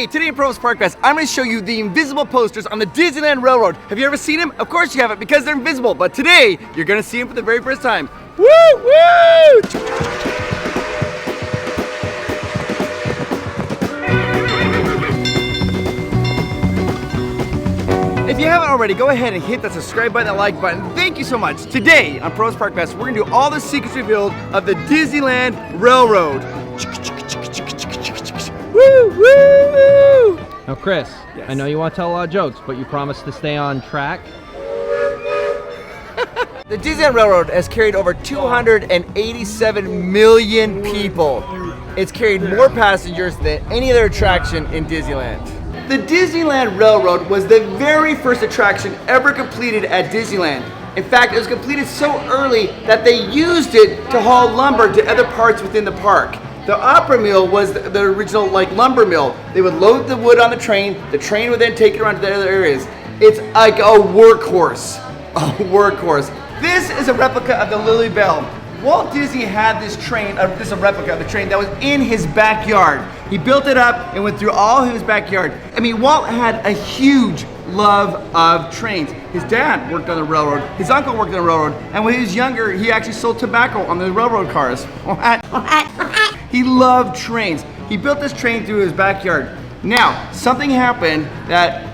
Hey, today in Provost Park Fest, I'm going to show you the invisible posters on the Disneyland Railroad. Have you ever seen them? Of course you haven't, because they're invisible. But today, you're going to see them for the very first time. Woo! Woo! If you haven't already, go ahead and hit that subscribe button and like button. Thank you so much. Today on Provost Park Fest, we're going to do all the secrets revealed of the Disneyland Railroad. Woo! Woo! Now, Chris, Yes. I know you want to tell a lot of jokes, but you promised to stay on track. The Disneyland Railroad has carried over 287 million people. It's carried more passengers than any other attraction in Disneyland. The Disneyland Railroad was the very first attraction ever completed at Disneyland. In fact, it was completed so early that they used it to haul lumber to other parts within the park. The opera mill was the original lumber mill. They would load the wood on the train would then take it around to the other areas. It's like a workhorse. A workhorse. This is a replica of the Lily Bell. Walt Disney had this train, this is a replica of the train that was in his backyard. He built it up and went through all of his backyard. I mean, Walt had a huge love of trains. His dad worked on the railroad, his uncle worked on the railroad, and when he was younger, he actually sold tobacco on the railroad cars. He loved trains. He built this train through his backyard. Now, something happened that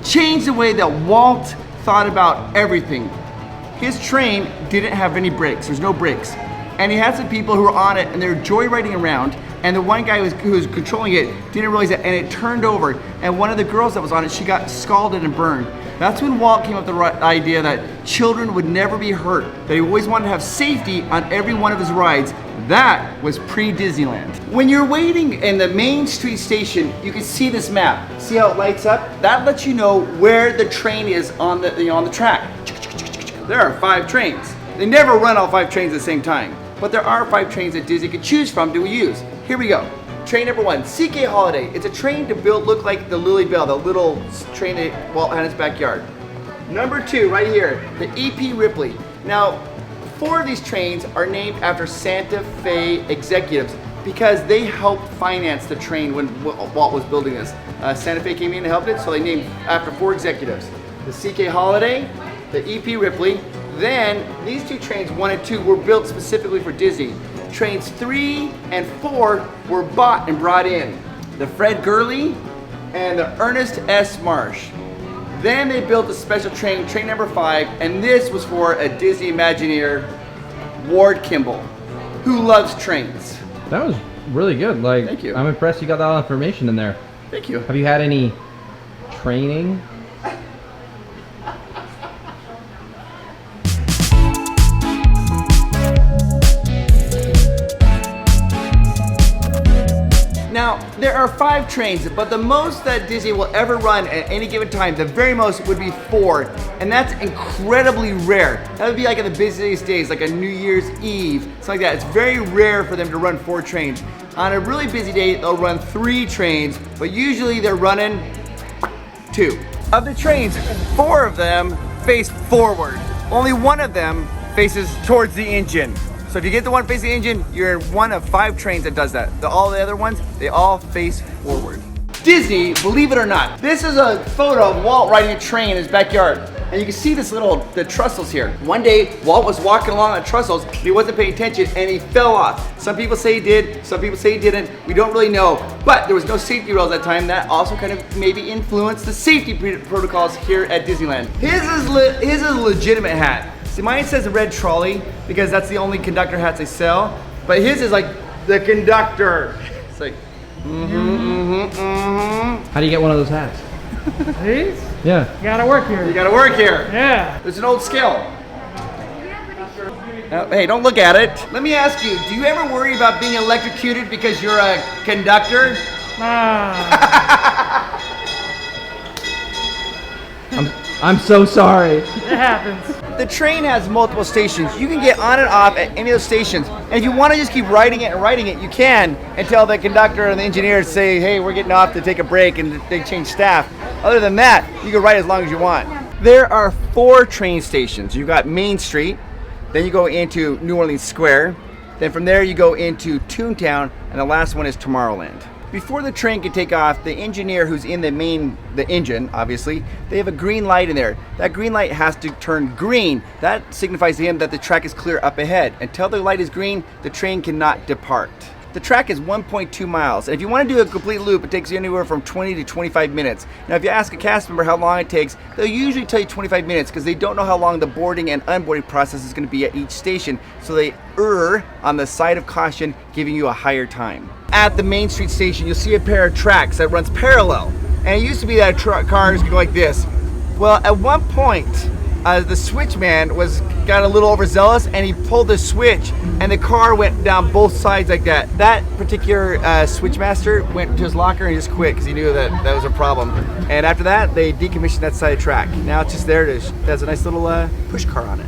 changed the way that Walt thought about everything. His train didn't have any brakes. There's no brakes. And he had some people who were on it and they were joyriding around, and the one guy who was controlling it didn't realize it, and it turned over, and one of the girls that was on it, she got scalded and burned. That's when Walt came up with the idea that children would never be hurt, that he always wanted to have safety on every one of his rides. That was pre-Disneyland. When you're waiting in the Main Street station, you can see this map. See how it lights up? That lets you know where the train is on the track. There are 5 trains. They never run all 5 trains at the same time, but there are 5 trains that Disney could choose from to use. Here we go. Train number 1, CK Holiday. It's a train to look like the Lily Bell, the little train that Walt had in his backyard. Number 2, right here, the EP Ripley. Now, 4 of these trains are named after Santa Fe executives because they helped finance the train when Walt was building this. Santa Fe came in and helped it, so they named after 4 executives. The CK Holiday, the EP Ripley. Then these 2 trains, 1 and 2, were built specifically for Disney. Trains 3 and 4 were bought and brought in. The Fred Gurley and the Ernest S. Marsh. Then they built a special train, train number 5, and this was for a Disney Imagineer, Ward Kimball, who loves trains. That was really good. Thank you. I'm impressed you got that information in there. Thank you. Have you had any training? Now, there are 5 trains, but the most that Disney will ever run at any given time, the very most, would be 4, and that's incredibly rare. That would be like in the busiest days, like a New Year's Eve, something like that. It's very rare for them to run 4 trains. On a really busy day, they'll run 3 trains, but usually they're running 2. Of the trains, 4 of them face forward. Only 1 of them faces towards the engine. So if you get the one facing the engine, you're in 1 of 5 trains that does that. All the other ones, they all face forward. Disney, believe it or not, this is a photo of Walt riding a train in his backyard. And you can see the trestles here. One day, Walt was walking along on trestles, but he wasn't paying attention and he fell off. Some people say he did, some people say he didn't. We don't really know. But there was no safety rules at that time. That also kind of maybe influenced the safety protocols here at Disneyland. His is a legitimate hat. See, mine says the red trolley because that's the only conductor hats they sell. But his is like the conductor. It's like, How do you get one of those hats? These? Yeah. You gotta work here. You gotta work here. Yeah. There's an old skill. Hey, don't look at it. Let me ask you, do you ever worry about being electrocuted because you're a conductor? I'm so sorry. It happens. The train has multiple stations. You can get on and off at any of those stations. And if you want to just keep riding it, you can until the conductor and the engineers say, hey, we're getting off to take a break, and they change staff. Other than that, you can ride as long as you want. There are 4 train stations. You've got Main Street, then you go into New Orleans Square, then from there you go into Toontown, and the last one is Tomorrowland. Before the train can take off, the engineer who's in the engine, obviously, they have a green light in there. That green light has to turn green. That signifies to him that the track is clear up ahead. Until the light is green, the train cannot depart. The track is 1.2 miles. And if you want to do a complete loop, it takes you anywhere from 20 to 25 minutes. Now, if you ask a cast member how long it takes, they'll usually tell you 25 minutes because they don't know how long the boarding and unboarding process is going to be at each station. So they err on the side of caution, giving you a higher time. At the Main Street station, you'll see a pair of tracks that runs parallel. And it used to be that cars could go like this. Well, at one point, the switchman got a little overzealous and he pulled the switch and the car went down both sides like that. That particular switchmaster went to his locker and just quit because he knew that was a problem. And after that, they decommissioned that side of the track. Now it's just there. It has a nice little push car on it.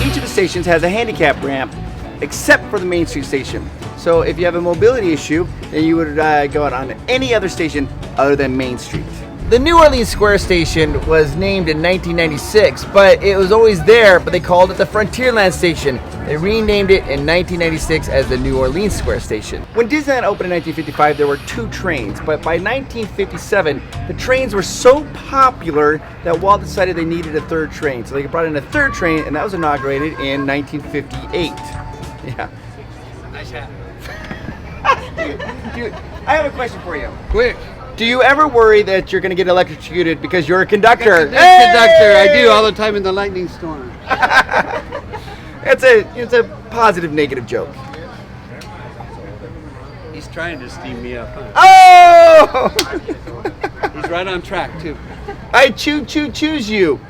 Each of the stations has a handicap ramp except for the Main Street station. So if you have a mobility issue, then you would go out on any other station other than Main Street. The New Orleans Square station was named in 1996, but it was always there, but they called it the Frontierland station. They renamed it in 1996 as the New Orleans Square station. When Disneyland opened in 1955, there were 2 trains, but by 1957, the trains were so popular that Walt decided they needed a 3rd train. So they brought in a 3rd train, and that was inaugurated in 1958. Yeah. Nice hat. Dude, I have a question for you. Quick. Do you ever worry that you're going to get electrocuted because you're a conductor? Conductor, I do all the time in the lightning storm. It's a positive, negative joke. He's trying to steam me up. Huh? Oh! He's right on track too. I choose you.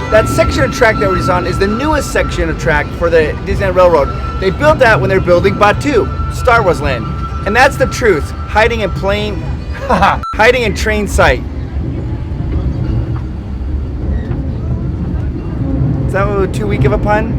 That section of track that we're on is the newest section of track for the Disneyland Railroad. They built that when they're building Batuu, Star Wars Land. And that's the truth, hiding in train sight. Is that too weak of a pun?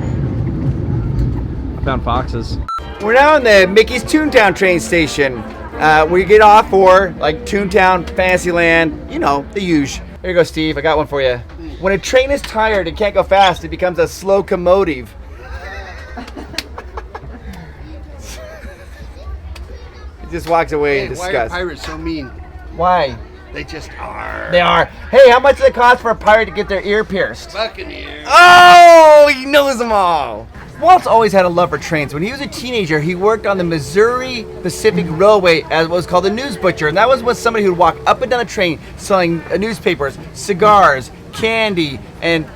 I found foxes. We're now in the Mickey's Toontown train station. Where you get off for like Toontown, Fantasyland, you know, the usual. Here you go, Steve, I got one for you. When a train is tired and can't go fast, it becomes a slow locomotive. He just walks away in disgust. Why are pirates so mean? Why? They just are. They are. Hey, how much does it cost for a pirate to get their ear pierced? Buccaneers. Oh, he knows them all. Walt's always had a love for trains. When he was a teenager, he worked on the Missouri Pacific Railway as what was called the news butcher. And that was somebody who'd walk up and down the train selling newspapers, cigars, candy, and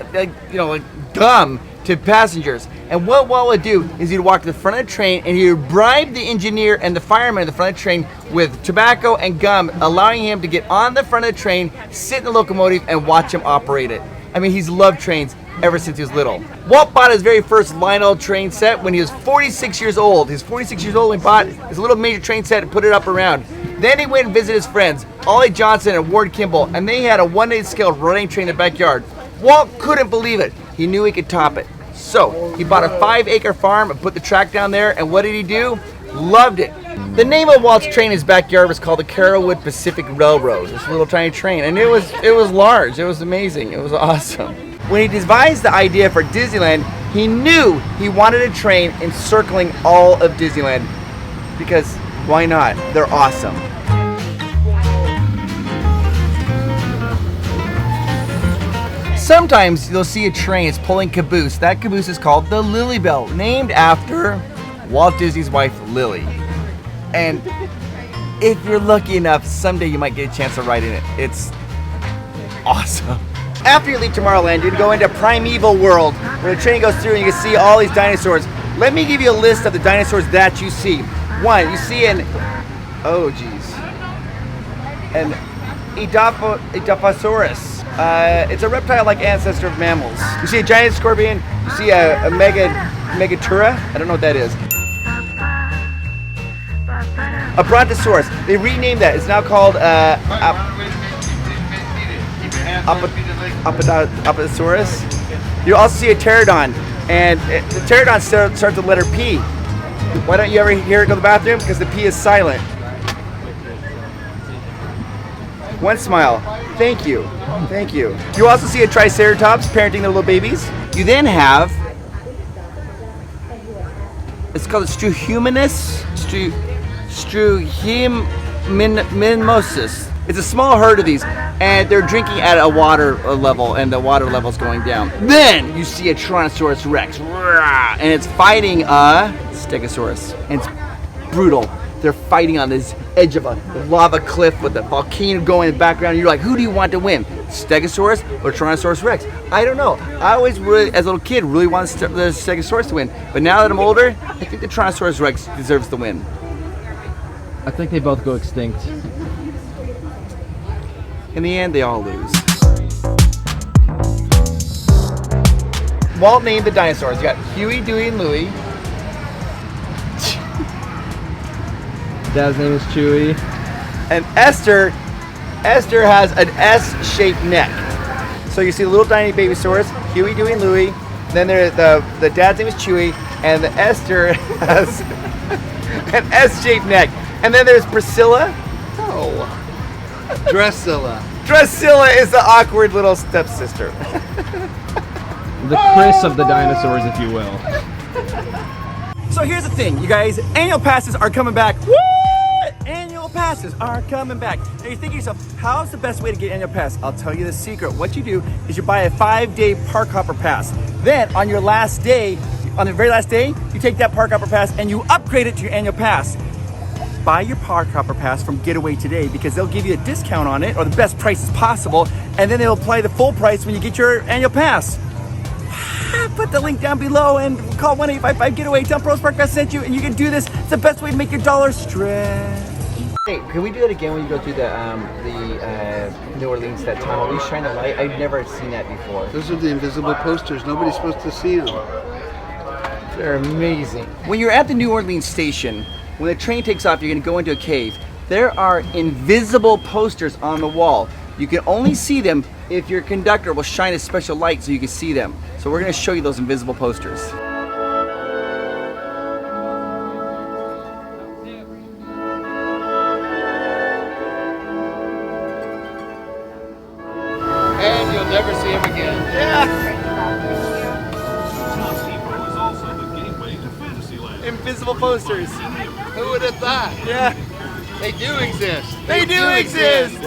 gum to passengers. And what Walt would do is he'd walk to the front of the train and he would bribe the engineer and the fireman at the front of the train with tobacco and gum, allowing him to get on the front of the train, sit in the locomotive, and watch him operate it. I mean, he's loved trains ever since he was little. Walt bought his very first Lionel train set when he was 46 years old. He was 46 years old and bought his little major train set and put it up around. Then he went and visited his friends, Ollie Johnson and Ward Kimball, and they had a 1/8 scale running train in the backyard. Walt couldn't believe it. He knew he could top it. So he bought a 5-acre farm and put the track down there, and what did he do? Loved it. The name of Walt's train in his backyard was called the Carolwood Pacific Railroad. This little tiny train, and it was large. It was amazing. It was awesome. When he devised the idea for Disneyland, he knew he wanted a train encircling all of Disneyland, because why not? They're awesome. Sometimes you'll see a train that's pulling caboose. That caboose is called the Lily Bell, named after Walt Disney's wife, Lily. And if you're lucky enough, someday you might get a chance to ride in it. It's awesome. After you leave Tomorrowland, you can go into Primeval World, where the train goes through and you can see all these dinosaurs. Let me give you a list of the dinosaurs that you see. One, you see an Edaphosaurus. It's a reptile-like ancestor of mammals. You see a giant scorpion. You see a Megatura. I don't know what that is. A Brontosaurus. They renamed that. It's now called Apatosaurus. You also see a pterodon, and the pterodon starts with the letter P. Why don't you ever hear it go to the bathroom? Because the P is silent. One smile. Thank you. Thank you. You also see a Triceratops parenting their little babies. You then have, it's called a Struhuminus. Struhimimosis. It's a small herd of these, and they're drinking at a water level, and the water level's going down. Then you see a Tyrannosaurus Rex, and it's fighting a Stegosaurus, and it's brutal. They're fighting on this edge of a lava cliff with a volcano going in the background. And you're like, who do you want to win, Stegosaurus or Tyrannosaurus Rex? I don't know. I always really, as a little kid, really wanted the Stegosaurus to win. But now that I'm older, I think the Tyrannosaurus Rex deserves the win. I think they both go extinct. In the end, they all lose. Walt named the dinosaurs. You got Huey, Dewey, and Louie. Dad's name is Chewy. And Esther has an S-shaped neck. So you see the little tiny babysaurs, Huey, Dewey, and Louie. Then the dad's name is Chewy, and the Esther has an S-shaped neck. And then there's Priscilla. Oh. Drusilla. Drusilla is the awkward little stepsister. The Chris of the dinosaurs, if you will. So here's the thing, you guys. Annual passes are coming back. What? Annual passes are coming back. Now you're thinking to yourself, how's the best way to get annual pass? I'll tell you the secret. What you do is you buy a 5-day park hopper pass. Then on your last day, on the very last day, you take that park hopper pass and you upgrade it to your annual pass. Buy your park hopper pass from Getaway today because they'll give you a discount on it or the best prices possible, and then they'll apply the full price when you get your annual pass. Put the link down below and call 1-855-GETAWAY. Tell Provost Park Fest sent you, and you can do this. It's the best way to make your dollar stretch. Hey, can we do that again when you go through the New Orleans, that tunnel? We shine a light. I've never seen that before. Those are the invisible posters. Nobody's supposed to see them. They're amazing. When you're at the New Orleans station, when the train takes off, you're going to go into a cave. There are invisible posters on the wall. You can only see them if your conductor will shine a special light so you can see them. So we're going to show you those invisible posters. And you'll never see him again. Yeah. is also the gateway to Fantasyland. Invisible posters. Who would have thought? Yeah. They do exist. They do exist.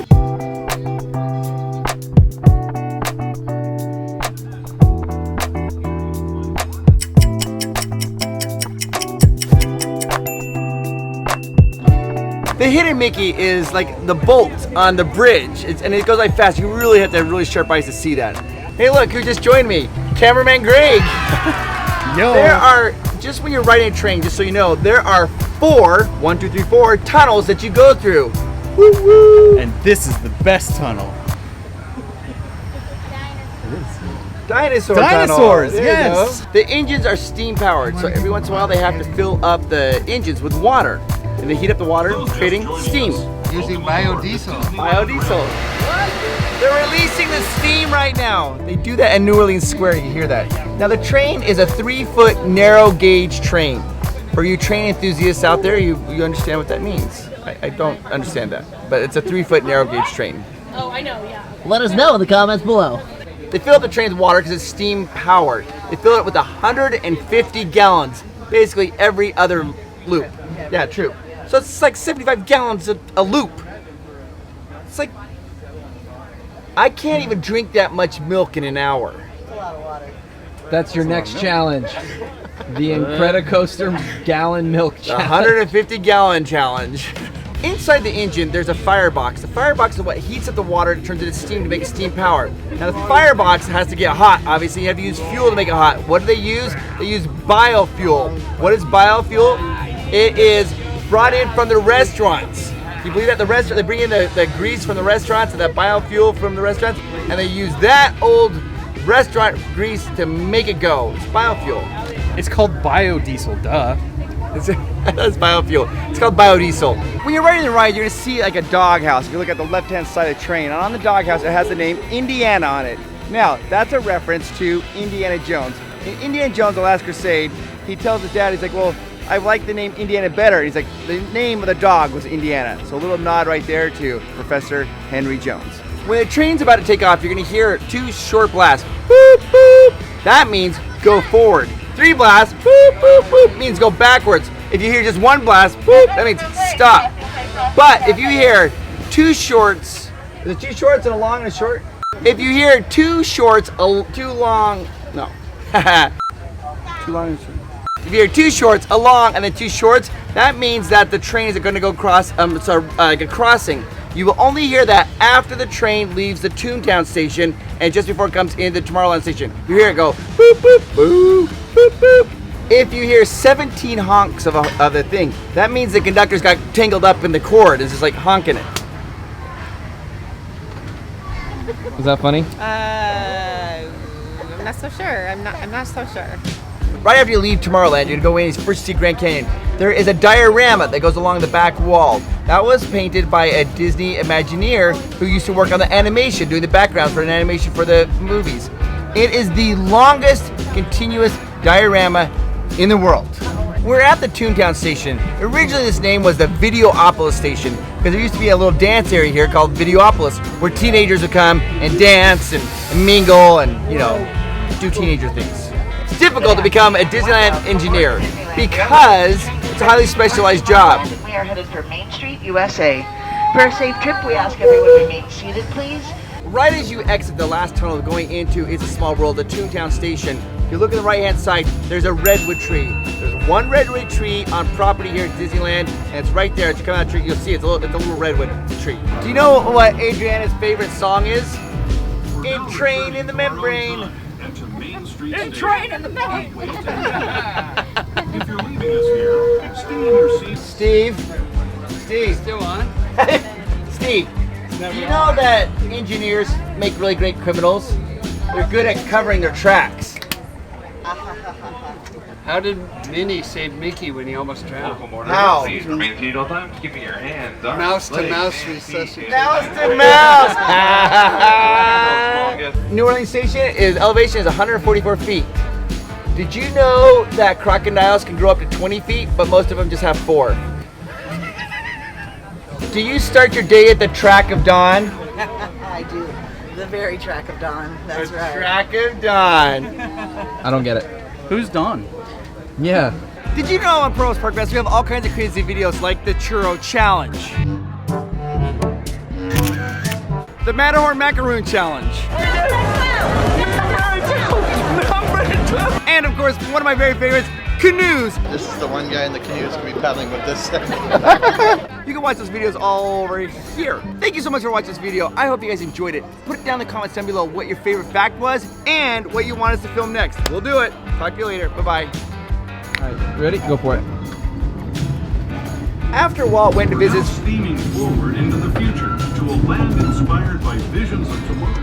The hidden Mickey is like the bolt on the bridge, and it goes like fast. You really have to have really sharp eyes to see that. Hey, look who just joined me, cameraman Greg. Yo. There are, just when you're riding a train, just so you know, there are 4 tunnels that you go through. Woo woo! And this is the best tunnel. Dinosaurs, Dinosaurs, tunnel. There yes. you go. The engines are steam powered, so every once in a while they have to fill up the engines with water. And they heat up the water, creating steam. Using biodiesel. Biodiesel. What? They're releasing the steam right now. They do that in New Orleans Square, you hear that. Now the train is a 3-foot narrow gauge train. For you train enthusiasts out there, you understand what that means. I don't understand that, but it's a 3-foot narrow gauge train. Oh, I know, yeah. Let us know in the comments below. They fill up the train with water because it's steam powered. They fill it with 150 gallons, basically every other loop. Yeah, true. So it's like 75 gallons a loop. It's like, I can't even drink that much milk in an hour. That's your next challenge. The Incredicoaster gallon milk The challenge. 150 gallon challenge. Inside the engine, there's a firebox. The firebox is what heats up the water and turns it into steam to make it steam powered. Now the firebox has to get hot. Obviously, you have to use fuel to make it hot. What do they use? They use biofuel. What is biofuel? It is brought in from the restaurants. You believe that the restaurant, they bring in the grease from the restaurants and that biofuel from the restaurants, and they use that old restaurant grease to make it go. It's biofuel. It's called biodiesel, duh. That's biofuel. It's called biodiesel. When you're riding the ride, you're gonna see like a doghouse. If you look at the left-hand side of the train, and on the doghouse, it has the name Indiana on it. Now, that's a reference to Indiana Jones. In Indiana Jones, The Last Crusade, he tells his dad, he's like, well, I like the name Indiana better. He's like, the name of the dog was Indiana. So a little nod right there to Professor Henry Jones. When the train's about to take off, you're gonna hear 2 short blasts. Boop, boop. That means go forward. 3 blasts, boop, boop, boop, means go backwards. If you hear just 1 blast, boop, that means stop. But if you hear 2 shorts, is it 2 shorts and a long and a short? If you hear 2 shorts, too long, no. Too long and short. If you hear 2 shorts, a long, and then 2 shorts, that means that the train is going to go across, like a crossing. You will only hear that after the train leaves the Toontown station and just before it comes into the Tomorrowland station. You hear it go boop, boop, boop, boop, boop. If you hear 17 honks of the thing, that means the conductor's got tangled up in the cord. It's just like honking it. Is that funny? I'm not so sure. I'm not so sure. Right after you leave Tomorrowland, you're gonna go in and first see Grand Canyon. There is a diorama that goes along the back wall. That was painted by a Disney Imagineer who used to work on the animation, doing the backgrounds for an animation for the movies. It is the longest continuous diorama in the world. We're at the Toontown station. Originally this name was the Videopolis station because there used to be a little dance area here called Videopolis where teenagers would come and dance and mingle and, you know, do teenager things. It's difficult to become a Disneyland engineer because it's a highly specialized job. We are headed for Main Street, USA. For a safe trip, we ask everyone to remain seated, please. Right as you exit the last tunnel going into It's a Small World, the Toontown station, if you look at the right-hand side, there's a redwood tree. There's one redwood tree on property here at Disneyland, and it's right there. As you come out of the tree, you'll see it's a little redwood tree. Do you know what Adriana's favorite song is? Entrain in the Membrane. Entrain in the membrane. If you're leaving us here, stay in your seat. Steve. Still on? Steve, do you know that engineers make really great criminals? They're good at covering their tracks. How did Minnie save Mickey when he almost drowned? How? Please remain seated all time. Keeping your hands. Mouse to mouse resuscitation. Mouse to mouse! New Orleans Station elevation is 144 feet. Did you know that crocodiles can grow up to 20 feet, but most of them just have 4? Do you start your day at the Track of Dawn? I do. The very track of dawn. That's right. Track of Dawn. I don't get it. Who's Dawn? Yeah. Did you know on Provost Park Fest we have all kinds of crazy videos like the Churro Challenge, the Matterhorn Macaroon Challenge, and of course one of my very favorites, canoes. This is the one guy in the canoe who's going to be paddling with this thing. You can watch those videos all over here. Thank you so much for watching this video. I hope you guys enjoyed it. Put it down in the comments down below what your favorite fact was and what you want us to film next. We'll do it. Talk to you later. Bye-bye. All right, ready? Go for it. After Walt went to visit Steaming forward into the future to a land inspired by visions of tomorrow.